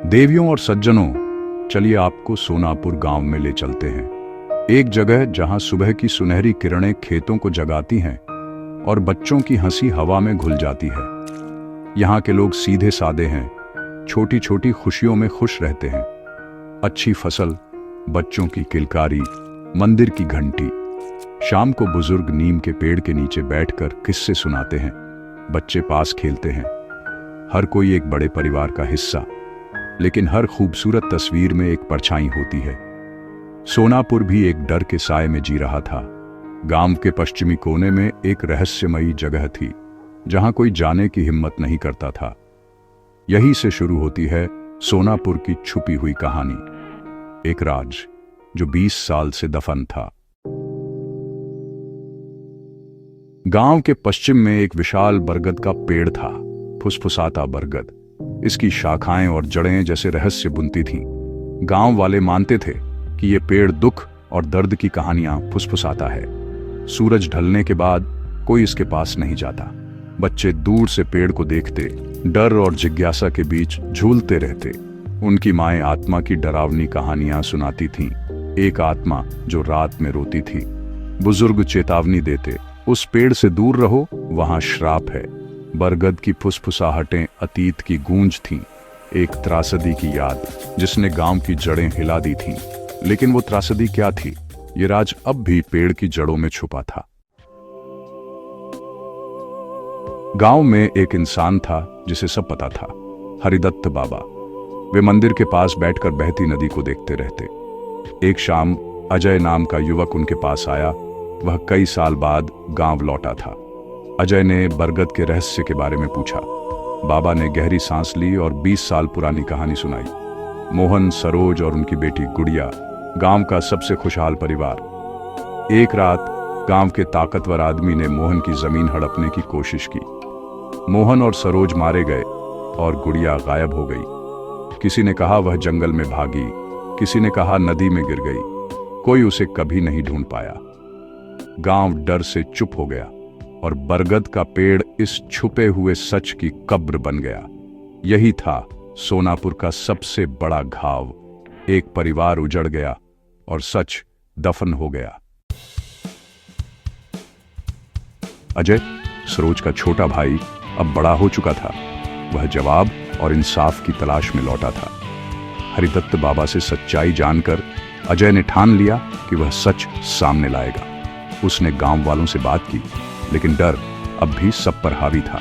देवियों और सज्जनों, चलिए आपको सोनापुर गांव में ले चलते हैं। एक जगह जहां सुबह की सुनहरी किरणें खेतों को जगाती हैं और बच्चों की हंसी हवा में घुल जाती है। यहाँ के लोग सीधे सादे हैं, छोटी छोटी खुशियों में खुश रहते हैं। अच्छी फसल, बच्चों की किलकारी, मंदिर की घंटी। शाम को बुजुर्ग नीम के पेड़ के नीचे बैठकर किस्से सुनाते हैं, बच्चे पास खेलते हैं। हर कोई एक बड़े परिवार का हिस्सा, लेकिन हर खूबसूरत तस्वीर में एक परछाई होती है। सोनापुर भी एक डर के साए में जी रहा था। गांव के पश्चिमी कोने में एक रहस्यमयी जगह थी, जहां कोई जाने की हिम्मत नहीं करता था। यहीं से शुरू होती है सोनापुर की छुपी हुई कहानी। एक राज जो 20 साल से दफन था। गांव के पश्चिम में एक विशाल बरगद का पेड़ था, फुसफुसाता बरगद। इसकी शाखाएं और जड़ें जैसे रहस्य बुनती थीं। गांव वाले मानते थे कि यह पेड़ दुख और दर्द की कहानियां फुसफुसाता है। सूरज ढलने के बाद कोई इसके पास नहीं जाता। बच्चे दूर से पेड़ को देखते, डर और जिज्ञासा के बीच झूलते रहते। उनकी माएं आत्मा की डरावनी कहानियां सुनाती थीं। एक आत्मा जो रात में रोती थी। बुजुर्ग चेतावनी देते, उस पेड़ से दूर रहो, वहां श्राप है। बरगद की फुसफुसाहटें अतीत की गूंज थीं, एक त्रासदी की याद जिसने गांव की जड़ें हिला दी थीं। लेकिन वो त्रासदी क्या थी? ये राज अब भी पेड़ की जड़ों में छुपा था। गांव में एक इंसान था जिसे सब पता था, हरिदत्त बाबा। वे मंदिर के पास बैठकर बहती नदी को देखते रहते। एक शाम अजय नाम का युवक उनके पास आया। वह कई साल बाद गांव लौटा था। अजय ने बरगद के रहस्य के बारे में पूछा। बाबा ने गहरी सांस ली और 20 साल पुरानी कहानी सुनाई। मोहन, सरोज और उनकी बेटी गुड़िया, गांव का सबसे खुशहाल परिवार। एक रात गांव के ताकतवर आदमी ने मोहन की जमीन हड़पने की कोशिश की। मोहन और सरोज मारे गए और गुड़िया गायब हो गई। किसी ने कहा वह जंगल में भागी, किसी ने कहा नदी में गिर गई। कोई उसे कभी नहीं ढूंढ पाया। गांव डर से चुप हो गया और बरगद का पेड़ इस छुपे हुए सच की कब्र बन गया। यही था सोनापुर का सबसे बड़ा घाव। एक परिवार उजड़ गया और सच दफन हो गया। अजय, सरोज का छोटा भाई, अब बड़ा हो चुका था। वह जवाब और इंसाफ की तलाश में लौटा था। हरिदत्त बाबा से सच्चाई जानकर अजय ने ठान लिया कि वह सच सामने लाएगा। उसने गांव वालों से बात की, लेकिन डर अब भी सब पर हावी था।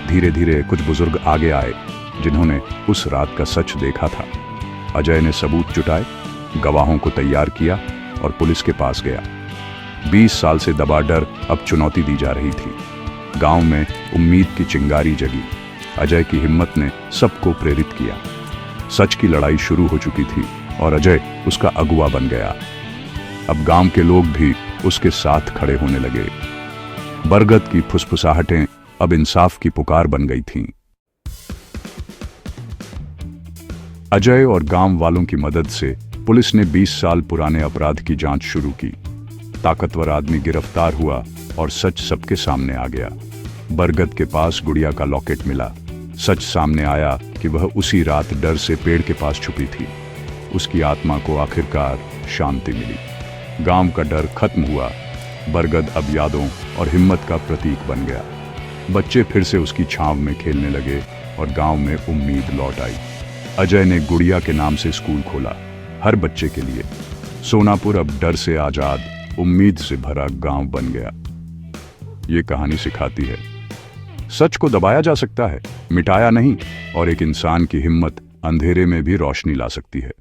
धीरे धीरे कुछ बुजुर्ग आगे आए जिन्होंने उस रात का सच देखा था। अजय ने सबूत जुटाए, गवाहों को तैयार किया और पुलिस के पास गया। 20 साल से दबा डर अब चुनौती दी जा रही थी। गांव में उम्मीद की चिंगारी जगी। अजय की हिम्मत ने सबको प्रेरित किया। सच की लड़ाई शुरू हो चुकी थी और अजय उसका अगुवा बन गया। अब गांव के लोग भी उसके साथ खड़े होने लगे। बरगद की फुसफुसाहटें अब इंसाफ की पुकार बन गई थीं। अजय और गांव वालों की मदद से पुलिस ने 20 साल पुराने अपराध की जांच शुरू की। ताकतवर आदमी गिरफ्तार हुआ और सच सबके सामने आ गया। बरगद के पास गुड़िया का लॉकेट मिला। सच सामने आया कि वह उसी रात डर से पेड़ के पास छुपी थी। उसकी आत्मा को आखिरकार शांति मिली। गांव का डर खत्म हुआ। बरगद अब यादों और हिम्मत का प्रतीक बन गया। बच्चे फिर से उसकी छांव में खेलने लगे और गांव में उम्मीद लौट आई। अजय ने गुड़िया के नाम से स्कूल खोला, हर बच्चे के लिए। सोनापुर अब डर से आजाद, उम्मीद से भरा गांव बन गया। ये कहानी सिखाती है, सच को दबाया जा सकता है, मिटाया नहीं, और एक इंसान की हिम्मत अंधेरे में भी रोशनी ला सकती है।